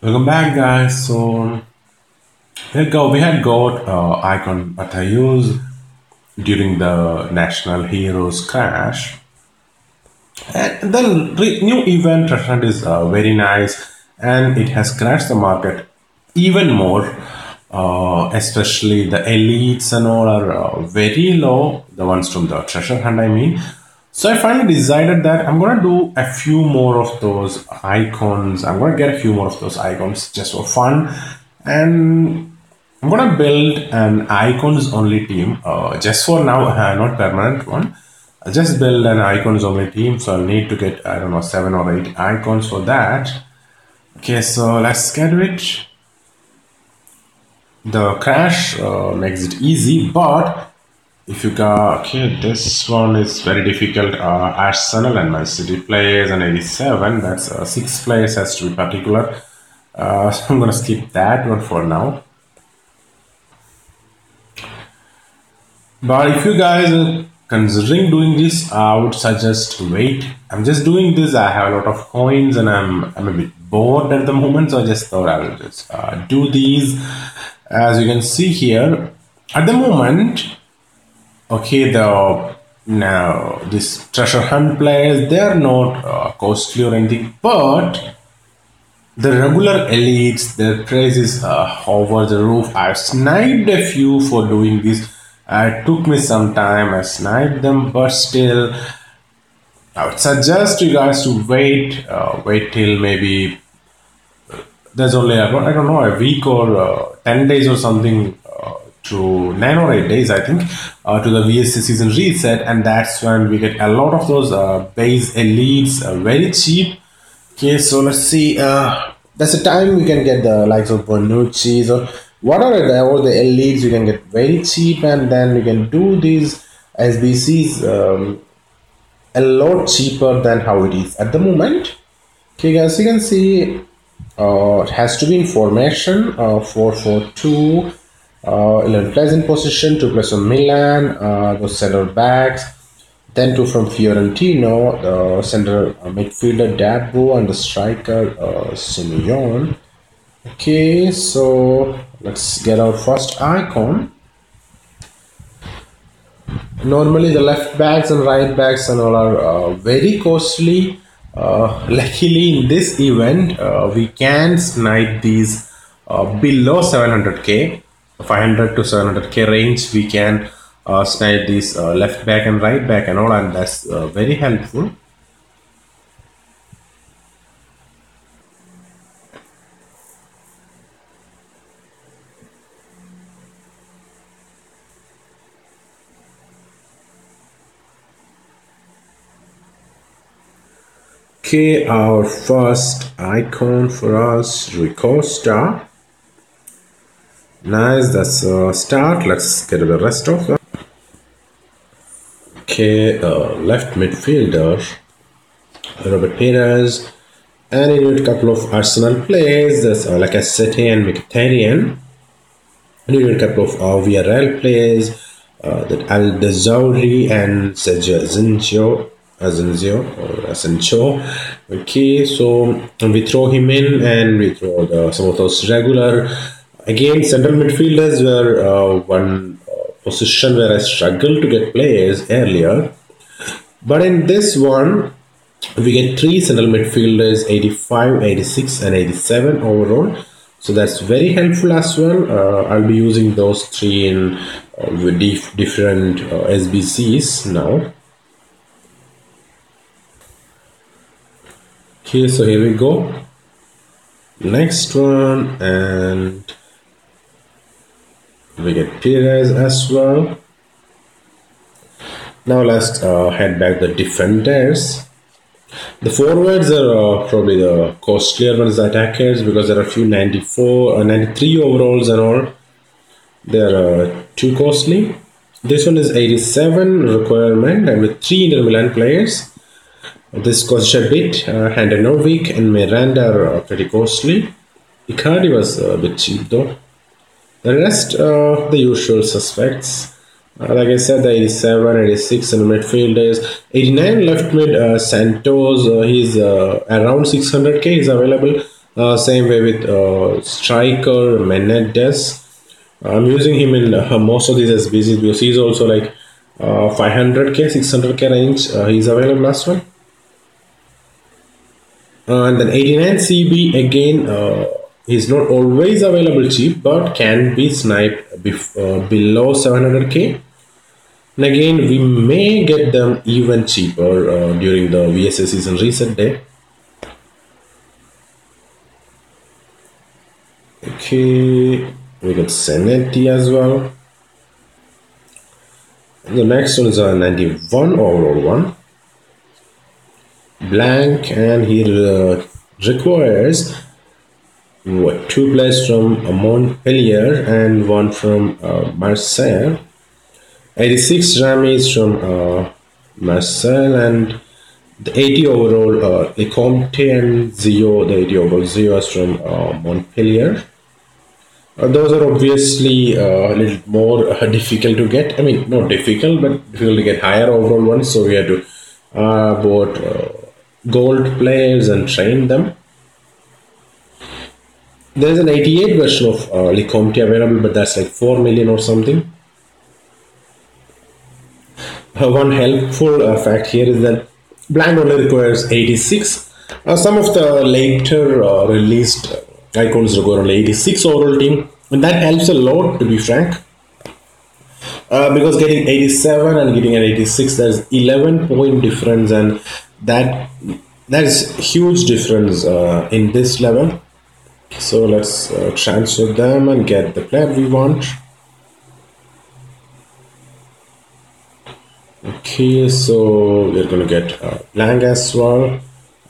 Welcome back, guys. So we had got icon that I used during the National Heroes Crash, and the new event trend is very nice, and it has crashed the market even more. Especially the elites and all are very low. The ones from the treasure hunt, I mean. So I finally decided that I'm gonna do a few more of those icons. I'm gonna get a few more of those icons just for fun, and I'm gonna build an icons only team. Just for now, not permanent one. I'll just build an icons only team. So I'll need to get, I don't know, 7 or 8 icons for that. Okay, so let's get it. The crash makes it easy, but if you got, okay, this one is very difficult. Arsenal and Man City players and 87. That's 6 players has to be particular. So I'm gonna skip that one for now. But if you guys are considering doing this, I would suggest wait. I'm just doing this. I have a lot of coins and I'm a bit bored at the moment, so I just thought I will just do these. As you can see here, at the moment, okay, the now this treasure hunt players, they are not costly or anything, but the regular elites, their price is over the roof. I've sniped a few for doing this. It took me some time. I sniped them, but still, I would suggest you guys to wait till maybe there's only I don't know, a week or 10 days or something to 9 or 8 days, I think, to the VSC season reset, and that's when we get a lot of those base elites very cheap. Okay, so let's see. That's the time we can get the likes of Bonucci's or whatever all the elites you can get very cheap, and then you can do these SBCs a lot cheaper than how it is at the moment. Okay, guys, you can see it has to be in formation 4-4-2. 11 players in position, 2 players from Milan, those center backs. Then 2 from Fiorentino, the center midfielder Dabbo and the striker Simeon. Okay, so let's get our first icon. Normally the left backs and right backs and all are very costly. Luckily in this event we can snipe these below 700k, 500 to 700k range. We can snipe these left back and right back and all, and that's very helpful. Okay, our first icon for us, Rui Costa. Nice, that's a start. Let's get to the rest of them. Okay, left midfielder, Robert Perez. And you need a couple of Arsenal players, that's like a City and Mkhitaryan. And you need a couple of VRL players, that Aldezauri and Asensio. Okay, so we throw him in and we throw some of those regular. Again, central midfielders were one position where I struggled to get players earlier. But in this one, we get 3 central midfielders, 85, 86 and 87 overall. So that's very helpful as well. I'll be using those 3 in with different SBCs now. Okay, so here we go. Next one, and we get Perez as well. Now let's head back the defenders. The forwards are probably the costlier ones, the attackers, because there are a few 94, 93 overalls and all. They are too costly. This one is 87 requirement, and with 3 Inter Milan players. This costs a bit. Handanovic and Miranda are pretty costly. Icardi was a bit cheap though. The rest, the usual suspects. Like I said, the 87, 86 in midfielders. 89 left mid, Santos, he's around 600k is available. Same way with striker Menendez. I'm using him in most of these SBCs because he's also like 500k, 600k range. He's available as well. And then 89 CB again. He's not always available cheap, but can be sniped below 700k. And again, we may get them even cheaper during the VSS season reset day. Okay, we got Seneti as well. The next one is a 91 overall one. Blank, and he requires 2 players from Montpellier and 1 from Marseille. 86 Rami is from Marseille, and the 80 overall Lecomte and Zio, the 80 overall Zio is from Montpellier. Those are obviously a little more difficult to get. I mean, not difficult, but difficult to get higher overall ones. So we have to bought gold players and train them. There's an 88 version of Lecomte available, but that's like 4 million or something. One helpful fact here is that Blank only requires 86. Some of the later released icons require only 86 overall team, and that helps a lot, to be frank. Because getting 87 and getting an 86, there's 11 point difference, and that is huge difference in this level. So let's transfer them and get the player we want. Okay, so we're gonna get Blank as well.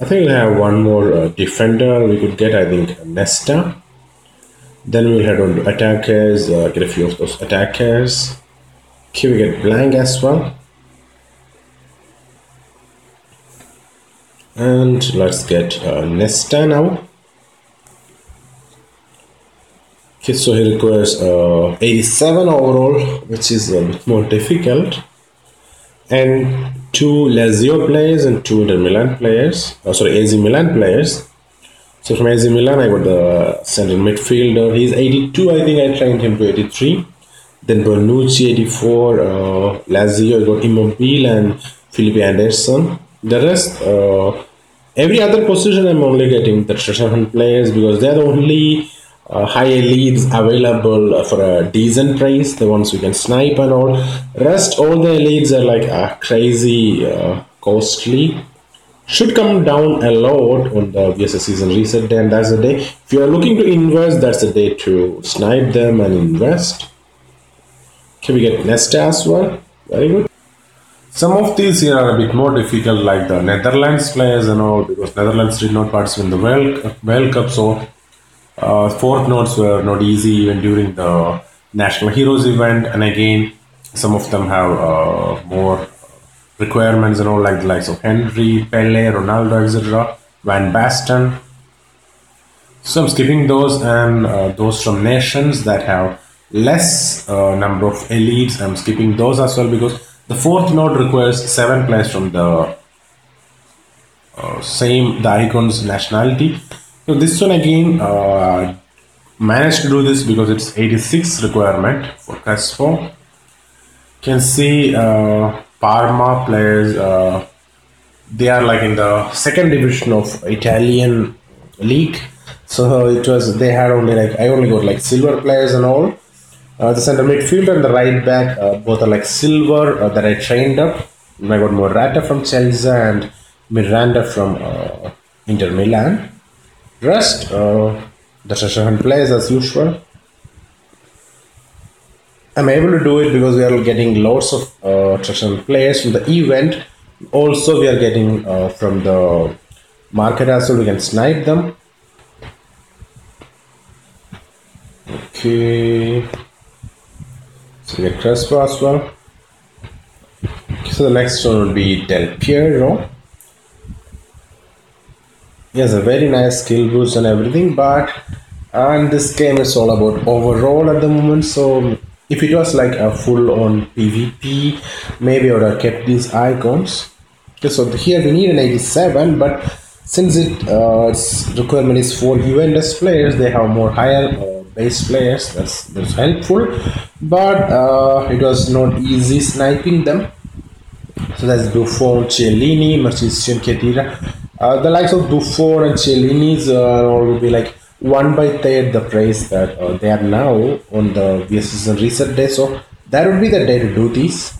I think we'll have one more defender. We could get, I think, Nesta. Then we'll head on to attackers, get a few of those attackers. Okay, we get Blank as well. And let's get Nesta now. Okay, so he requires 87 overall, which is a bit more difficult. And 2 Lazio players and 2 Inter Milan players. AZ Milan players. So from AZ Milan, I got the center midfielder. He's 82. I think I trained him to 83. Then Bonucci 84. Lazio, I got Immobile and Felipe Anderson. The rest, every other position, I'm only getting the treasure hunt players because they're the only high elites available for a decent price, the ones we can snipe and all. Rest, all the elites are like crazy costly. Should come down a lot on the VSS season reset day, and that's the day. If you are looking to invest, that's the day to snipe them and invest. Can we get Nesta as well? Very good. Some of these here are a bit more difficult, like the Netherlands players and all, because Netherlands did not participate in the World Cup, so fourth notes were not easy even during the National Heroes event, and again some of them have more requirements and all, like the likes of Henry, Pele, Ronaldo, etc., Van Basten. So I'm skipping those, and those from nations that have less number of elites, I'm skipping those as well, because the fourth node requires 7 players from the the icon's nationality. So this one again managed to do this because it's 86 requirement for Crespo. Can see Parma players, they are like in the second division of Italian league. So they had only like, I only got like silver players and all. The center midfielder and the right back, both are like silver that I trained up. I got Morata from Chelsea and Miranda from Inter Milan. Rest, the treasure hunt players as usual. I'm able to do it because we are getting lots of treasure hunt players from the event. Also, we are getting from the market as well. We can snipe them. Okay. So we get Crespo as well. Okay, so the next one would be Del Piero. He has a very nice skill boost and everything, but in this game it's all about overall at the moment. So if it was like a full-on PvP, maybe I would have kept these icons. Okay, so here we need an 87, but Since its requirement is for UNS players, they have more higher base players. That's helpful, but it was not easy sniping them. So that's Buffon, Chiellini, Marchisio, Khedira. The likes of Buffon and Chiellini's will be like one by third the price that they are now on the season reset day. So that would be the day to do these.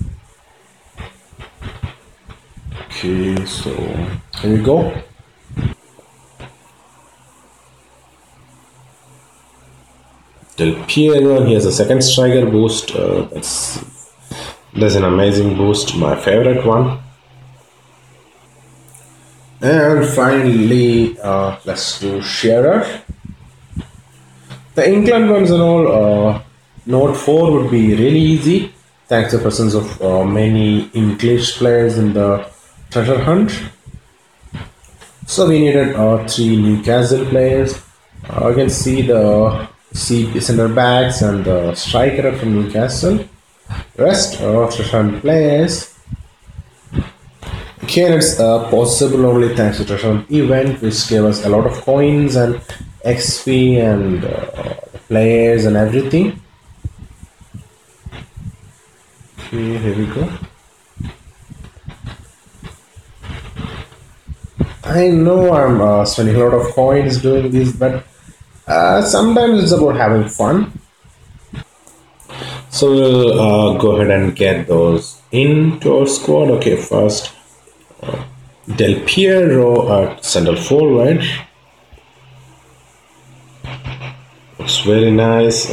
Okay, so here we go. Del Piero, he has a second striker boost. That's an amazing boost, my favorite one. And finally, let's do Shearer. The England ones and all, Note 4 would be really easy thanks to the presence of many English players in the treasure hunt. So we needed three Newcastle players. You can see the centre backs and the striker from Newcastle. Rest of treasure hunt players. Again, it's possible only thanks to treasure hunt event, which gave us a lot of coins and XP and players and everything. Okay, here we go. I know I'm spending a lot of coins doing this, but sometimes it's about having fun. So we'll go ahead and get those into our squad. Okay, first Del Piero at central forward. Looks very nice.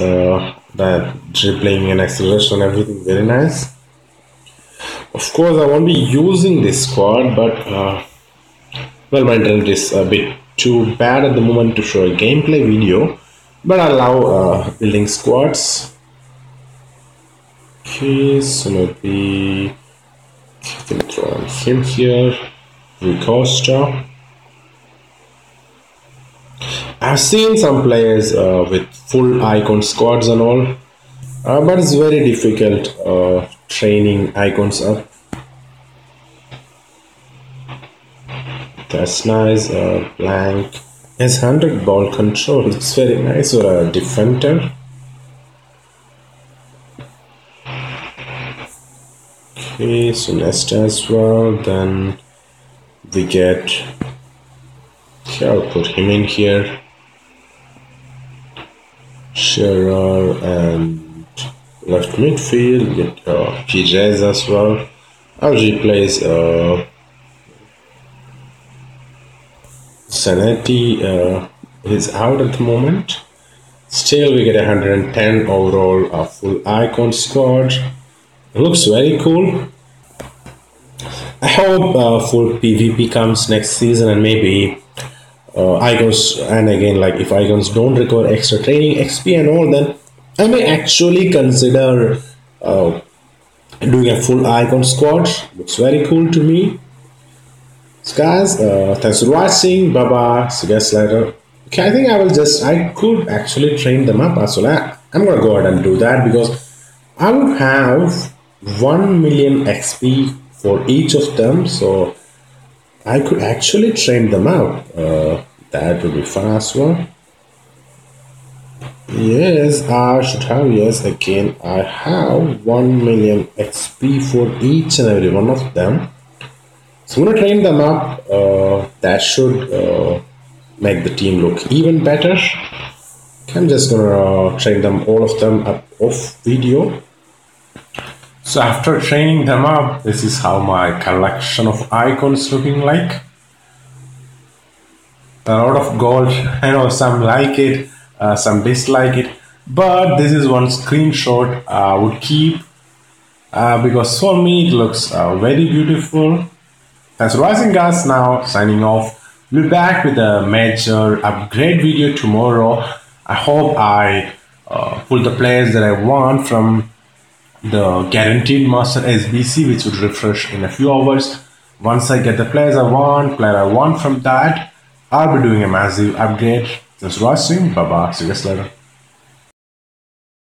That dribbling and acceleration and everything, very nice. Of course, I won't be using this squad, but well, my internet is a bit too bad at the moment to show a gameplay video. But I love building squads. Okay, so maybe I can throw on him here. Costa. I've seen some players with full icon squads and all, but it's very difficult training icons up. That's nice. Blank. Has 100 ball control. It's very nice for a defender. Okay, so Nesta as well. Then we get. Okay, I'll put him in here. Shearer and left midfield. We get PJs as well. I'll replace Zanetti. He's out at the moment. Still, we get 110 overall full icon squad. It looks very cool. I hope full PvP comes next season, and maybe icons, and again, like if icons don't require extra training XP and all, then I may actually consider doing a full icon squad. Looks very cool to me. So guys, thanks for watching. Bye bye. See you guys later. Okay, I think I could actually train them up as well. I'm gonna go ahead and do that because I would have 1 million XP for each of them, so I could actually train them out. That would be fun as well. Yes, I should have. Yes, again, I have 1 million XP for each and every one of them. So I'm gonna train them up. That should make the team look even better. I'm just gonna train them, all of them, up off video. So after training them up, this is how my collection of icons looking like. A lot of gold. I know some like it, some dislike it, but this is one screenshot I would keep because for me it looks very beautiful. Thanks for watching, guys. Now signing off. We'll be back with a major upgrade video tomorrow. I hope I pull the players that I want from the guaranteed master SBC, which would refresh in a few hours. Once I get the player I want from that, I'll be doing a massive upgrade. Thanks for watching. Bye bye. See you guys later.